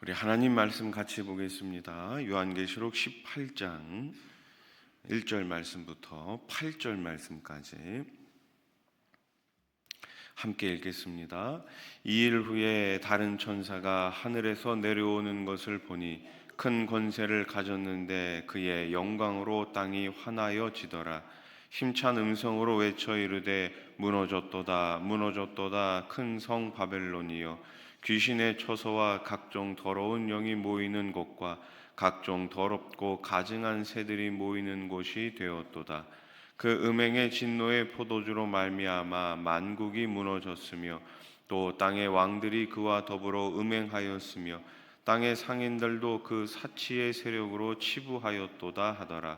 우리 하나님 말씀 같이 보겠습니다. 요한계시록 18장 1절 말씀부터 8절 말씀까지 함께 읽겠습니다. 2일 후에 다른 천사가 하늘에서 내려오는 것을 보니 큰 권세를 가졌는데 그의 영광으로 땅이 환하여 지더라. 힘찬 음성으로 외쳐 이르되 무너졌도다 무너졌도다 큰 성 바벨론이여 귀신의 처소와 각종 더러운 영이 모이는 곳과 각종 더럽고 가증한 새들이 모이는 곳이 되었도다. 그 음행의 진노의 포도주로 말미암아 만국이 무너졌으며 또 땅의 왕들이 그와 더불어 음행하였으며 땅의 상인들도 그 사치의 세력으로 치부하였도다 하더라.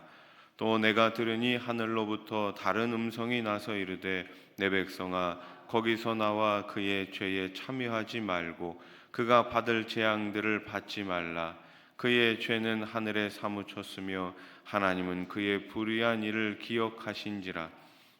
또 내가 들으니 하늘로부터 다른 음성이 나서 이르되 내 백성아 거기서 나와 그의 죄에 참여하지 말고 그가 받을 재앙들을 받지 말라. 그의 죄는 하늘에 사무쳤으며 하나님은 그의 불의한 일을 기억하신지라.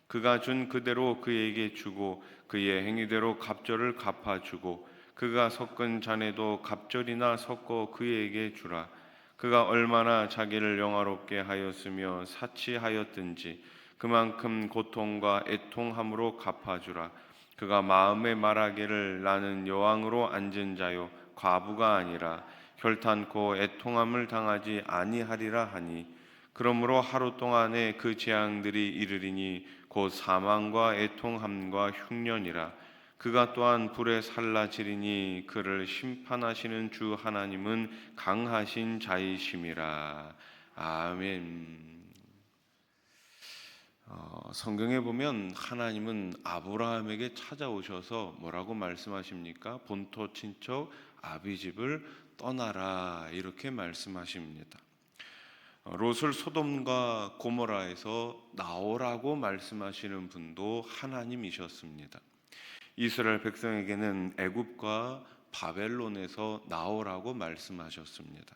그가 준 그대로 그에게 주고 그의 행위대로 갑절을 갚아주고 그가 섞은 잔에도 갑절이나 섞어 그에게 주라. 그가 얼마나 자기를 영화롭게 하였으며 사치하였든지 그만큼 고통과 애통함으로 갚아주라. 그가 마음에 말하기를 나는 여왕으로 앉은 자요 과부가 아니라 결탄코 애통함을 당하지 아니하리라 하니 그러므로 하루 동안에 그 재앙들이 이르리니 곧 사망과 애통함과 흉년이라. 그가 또한 불에 살라지리니 그를 심판하시는 주 하나님은 강하신 자이심이라. 아멘. 성경에 보면 하나님은 아브라함에게 찾아오셔서 뭐라고 말씀하십니까? 본토 친척 아비집을 떠나라 이렇게 말씀하십니다. 롯을 소돔과 고모라에서 나오라고 말씀하시는 분도 하나님이셨습니다. 이스라엘 백성에게는 애굽과 바벨론에서 나오라고 말씀하셨습니다.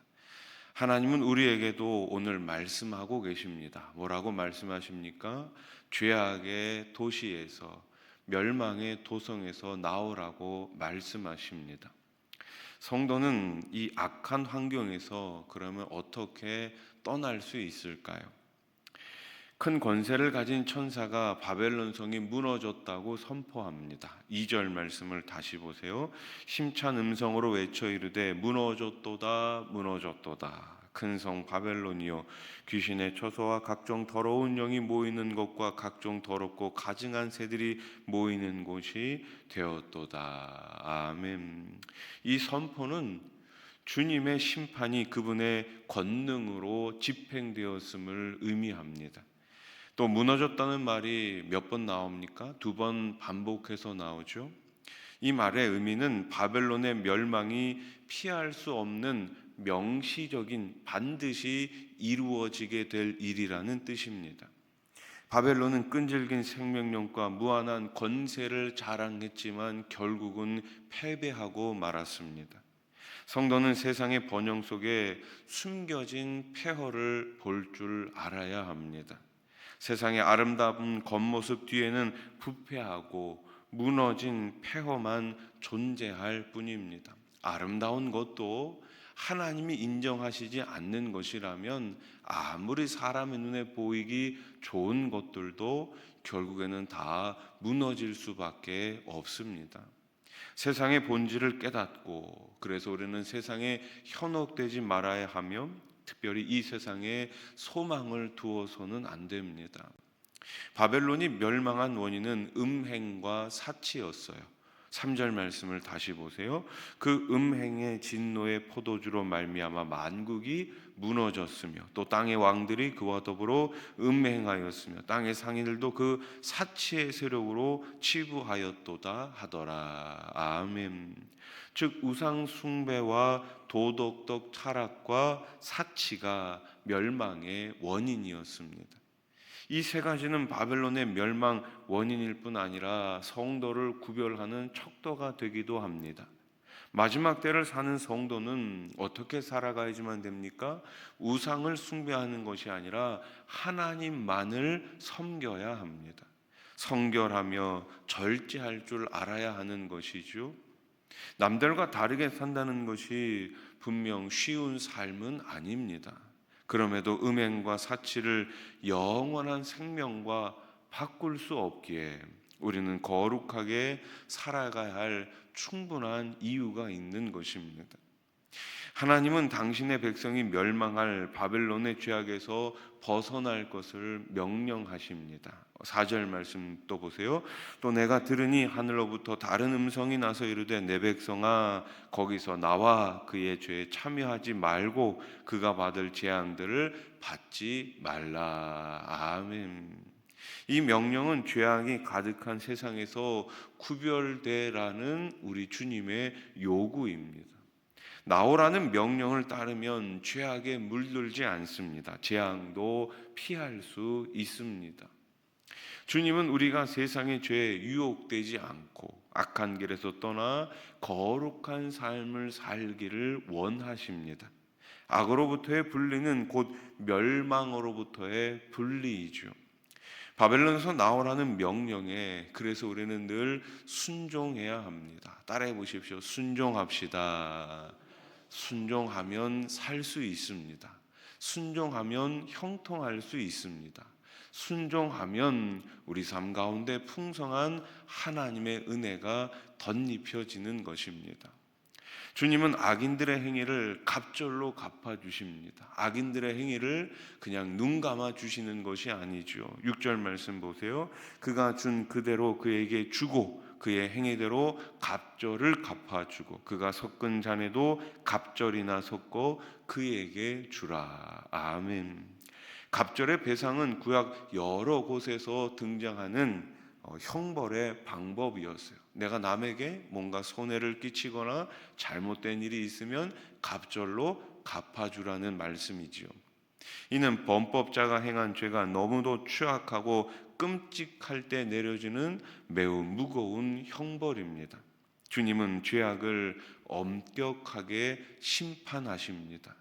하나님은 우리에게도 오늘 말씀하고 계십니다. 뭐라고 말씀하십니까? 죄악의 도시에서, 멸망의 도성에서 나오라고 말씀하십니다. 성도는 이 악한 환경에서 그러면 어떻게 떠날 수 있을까요? 큰 권세를 가진 천사가 바벨론 성이 무너졌다고 선포합니다. 2절 말씀을 다시 보세요. 힘찬 음성으로 외쳐 이르되 무너졌도다 무너졌도다 큰 성 바벨론이요 귀신의 처소와 각종 더러운 영이 모이는 곳과 각종 더럽고 가증한 새들이 모이는 곳이 되었도다. 아멘. 이 선포는 주님의 심판이 그분의 권능으로 집행되었음을 의미합니다. 또 무너졌다는 말이 몇 번 나옵니까? 2번 반복해서 나오죠. 이 말의 의미는 바벨론의 멸망이 피할 수 없는 명시적인 반드시 이루어지게 될 일이라는 뜻입니다. 바벨론은 끈질긴 생명력과 무한한 권세를 자랑했지만 결국은 패배하고 말았습니다. 성도는 세상의 번영 속에 숨겨진 폐허를 볼 줄 알아야 합니다. 세상의 아름다운 겉모습 뒤에는 부패하고 무너진 폐허만 존재할 뿐입니다. 아름다운 것도 하나님이 인정하시지 않는 것이라면 아무리 사람의 눈에 보이기 좋은 것들도 결국에는 다 무너질 수밖에 없습니다. 세상의 본질을 깨닫고 그래서 우리는 세상에 현혹되지 말아야 하며 특별히 이 세상에 소망을 두어서는 안 됩니다. 바벨론이 멸망한 원인은 음행과 사치였어요. 3절 말씀을 다시 보세요. 그 음행의 진노의 포도주로 말미암아 만국이 무너졌으며 또 땅의 왕들이 그와 더불어 음행하였으며 땅의 상인들도 그 사치의 세력으로 치부하였도다 하더라. 아멘. 즉 우상 숭배와 도덕적 타락과 사치가 멸망의 원인이었습니다. 이 세 가지는 바벨론의 멸망 원인일 뿐 아니라 성도를 구별하는 척도가 되기도 합니다. 마지막 때를 사는 성도는 어떻게 살아가야지만 됩니까? 우상을 숭배하는 것이 아니라 하나님만을 섬겨야 합니다. 성결하며 절제할 줄 알아야 하는 것이죠. 남들과 다르게 산다는 것이 분명 쉬운 삶은 아닙니다. 그럼에도 음행과 사치를 영원한 생명과 바꿀 수 없기에 우리는 거룩하게 살아가야 할 충분한 이유가 있는 것입니다. 하나님은 당신의 백성이 멸망할 바벨론의 죄악에서 벗어날 것을 명령하십니다. 4절 말씀 또 보세요. 또 내가 들으니 하늘로부터 다른 음성이 나서 이르되 내 백성아 거기서 나와 그의 죄에 참여하지 말고 그가 받을 재앙들을 받지 말라. 아멘. 이 명령은 죄악이 가득한 세상에서 구별되라는 우리 주님의 요구입니다. 나오라는 명령을 따르면 죄악에 물들지 않습니다. 재앙도 피할 수 있습니다. 주님은 우리가 세상의 죄에 유혹되지 않고 악한 길에서 떠나 거룩한 삶을 살기를 원하십니다. 악으로부터의 분리는 곧 멸망으로부터의 분리이죠. 바벨론에서 나오라는 명령에 그래서 우리는 늘 순종해야 합니다. 따라해 보십시오. 순종합시다. 순종하면 살 수 있습니다. 순종하면 형통할 수 있습니다. 순종하면 우리 삶 가운데 풍성한 하나님의 은혜가 덧입혀지는 것입니다. 주님은 악인들의 행위를 갑절로 갚아주십니다. 악인들의 행위를 그냥 눈 감아 주시는 것이 아니죠. 6절 말씀 보세요. 그가 준 그대로 그에게 주고 그의 행위대로 갑절을 갚아주고 그가 섞은 잔에도 갑절이나 섞어 그에게 주라. 아멘. 갑절의 배상은 구약 여러 곳에서 등장하는 형벌의 방법이었어요. 내가 남에게 뭔가 손해를 끼치거나 잘못된 일이 있으면 갑절로 갚아주라는 말씀이지요. 이는 범법자가 행한 죄가 너무도 추악하고 끔찍할 때 내려지는 매우 무거운 형벌입니다. 주님은 죄악을 엄격하게 심판하십니다.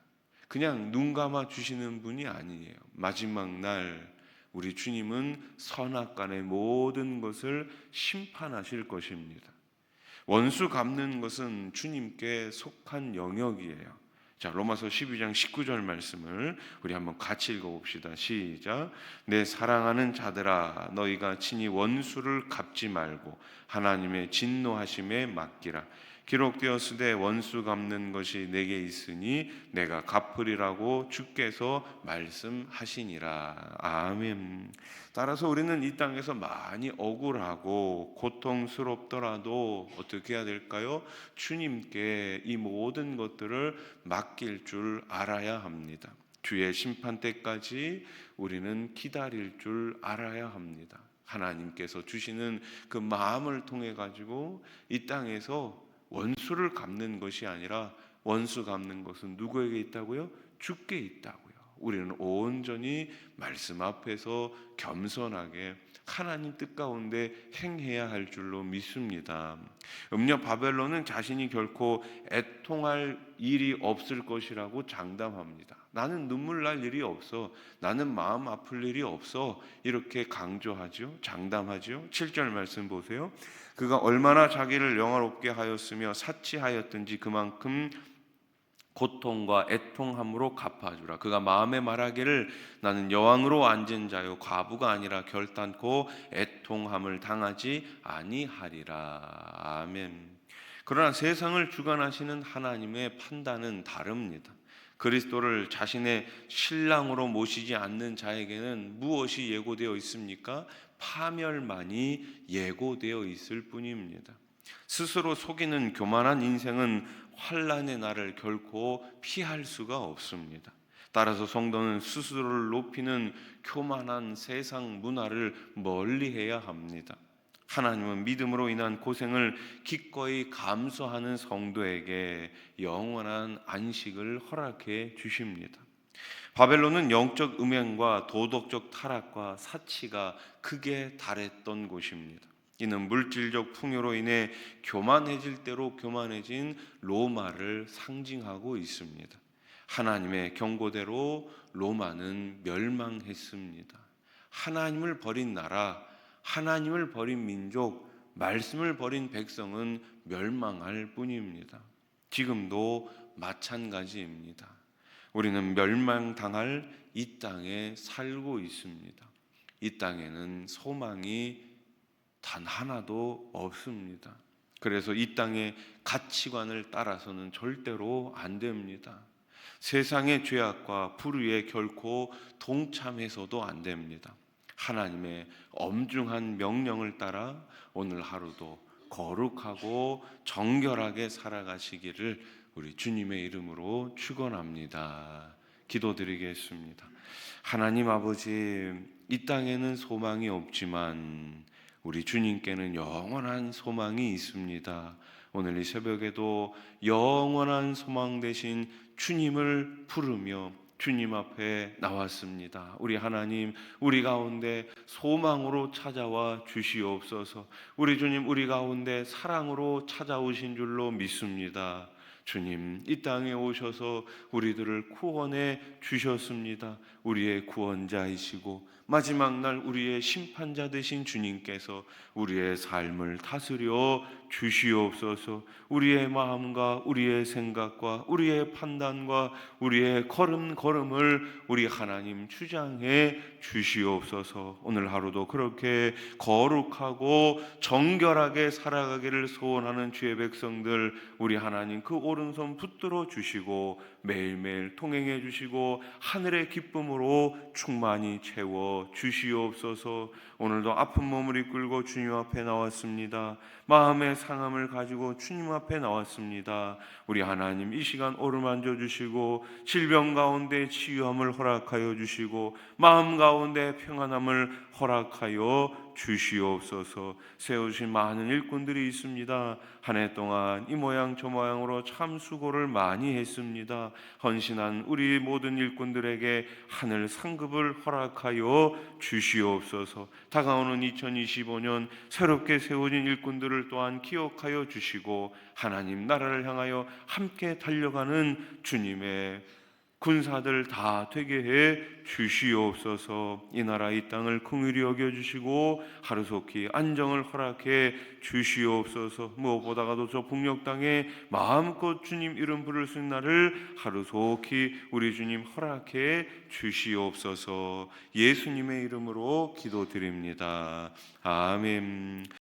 그냥 눈 감아 주시는 분이 아니에요. 마지막 날 우리 주님은 선악간의 모든 것을 심판하실 것입니다. 원수 갚는 것은 주님께 속한 영역이에요. 자, 로마서 12장 19절 말씀을 우리 한번 같이 읽어봅시다. 시작. 내 사랑하는 자들아 너희가 친히 원수를 갚지 말고 하나님의 진노하심에 맡기라. 기록되었으되 원수 갚는 것이 내게 있으니 내가 갚으리라고 주께서 말씀하시니라. 아멘. 따라서 우리는 이 땅에서 많이 억울하고 고통스럽더라도 어떻게 해야 될까요? 주님께 이 모든 것들을 맡길 줄 알아야 합니다. 주의 심판 때까지 우리는 기다릴 줄 알아야 합니다. 하나님께서 주시는 그 마음을 통해 가지고 이 땅에서 원수를 갚는 것이 아니라 원수 갚는 것은 누구에게 있다고요? 주께 있다고요. 우리는 온전히 말씀 앞에서 겸손하게 하나님 뜻 가운데 행해야 할 줄로 믿습니다. 음녀 바벨론은 자신이 결코 애통할 일이 없을 것이라고 장담합니다. 나는 눈물 날 일이 없어. 나는 마음 아플 일이 없어. 이렇게 강조하죠. 장담하죠. 7절 말씀 보세요. 그가 얼마나 자기를 영화롭게 하였으며 사치하였든지 그만큼 고통과 애통함으로 갚아주라. 그가 마음에 말하기를 나는 여왕으로 앉은 자요 과부가 아니라 결단코 애통함을 당하지 아니하리라. 아멘. 그러나 세상을 주관하시는 하나님의 판단은 다릅니다. 그리스도를 자신의 신랑으로 모시지 않는 자에게는 무엇이 예고되어 있습니까? 파멸만이 예고되어 있을 뿐입니다. 스스로 속이는 교만한 인생은 환난의 날을 결코 피할 수가 없습니다. 따라서 성도는 스스로를 높이는 교만한 세상 문화를 멀리해야 합니다. 하나님은 믿음으로 인한 고생을 기꺼이 감수하는 성도에게 영원한 안식을 허락해 주십니다. 바벨론은 영적 음행과 도덕적 타락과 사치가 극에 달했던 곳입니다. 이는 물질적 풍요로 인해 교만해질 대로 교만해진 로마를 상징하고 있습니다. 하나님의 경고대로 로마는 멸망했습니다. 하나님을 버린 나라, 하나님을 버린 민족 말씀을 버린 백성은 멸망할 뿐입니다. 지금도 마찬가지입니다. 우리는 멸망당할 이 땅에 살고 있습니다. 이 땅에는 소망이 단 하나도 없습니다. 그래서 이 땅의 가치관을 따라서는 절대로 안 됩니다. 세상의 죄악과 불의에 결코 동참해서도 안 됩니다. 하나님의 엄중한 명령을 따라 오늘 하루도 거룩하고 정결하게 살아가시기를 우리 주님의 이름으로 축원합니다. 기도드리겠습니다. 하나님 아버지, 이 땅에는 소망이 없지만 우리 주님께는 영원한 소망이 있습니다. 오늘 이 새벽에도 영원한 소망 되신 주님을 부르며 주님 앞에 나왔습니다. 우리 하나님, 우리 가운데 소망으로 찾아와 주시옵소서. 우리 주님, 우리 가운데 사랑으로 찾아오신 줄로 믿습니다. 주님, 이 땅에 오셔서 우리들을 구원해 주셨습니다. 우리의 구원자이시고 마지막 날 우리의 심판자 되신 주님께서 우리의 삶을 다스려 주시옵소서. 우리의 마음과 우리의 생각과 우리의 판단과 우리의 걸음걸음을 우리 하나님 주장해 주시옵소서. 오늘 하루도 그렇게 거룩하고 정결하게 살아가기를 소원하는 주의 백성들, 우리 하나님 그 오른손 붙들어 주시고 매일매일 통행해 주시고 하늘의 기쁨으로 충만히 채워 주시옵소서. 오늘도 아픈 몸을 이끌고 주님 앞에 나왔습니다. 마음의 상함을 가지고 주님 앞에 나왔습니다. 우리 하나님, 이 시간 어루만져 주시고 질병 가운데 치유함을 허락하여 주시고 마음 가운데 평안함을 허락하여 주시옵소서. 세우신 많은 일꾼들이 있습니다. 한 해 동안 이 모양 저 모양으로 참 수고를 많이 했습니다. 헌신한 우리 모든 일꾼들에게 하늘 상급을 허락하여 주시옵소서. 다가오는 2025년 새롭게 세워진 일꾼들을 또한 기억하여 주시고 하나님 나라를 향하여 함께 달려가는 주님의 군사들 다 되게 해 주시옵소서. 이 나라 이 땅을 긍휼히 여겨주시고 하루속히 안정을 허락해 주시옵소서. 무엇보다도 저 북녘 땅에 마음껏 주님 이름 부를 수 있는 날을 하루속히 우리 주님 허락해 주시옵소서. 예수님의 이름으로 기도드립니다. 아멘.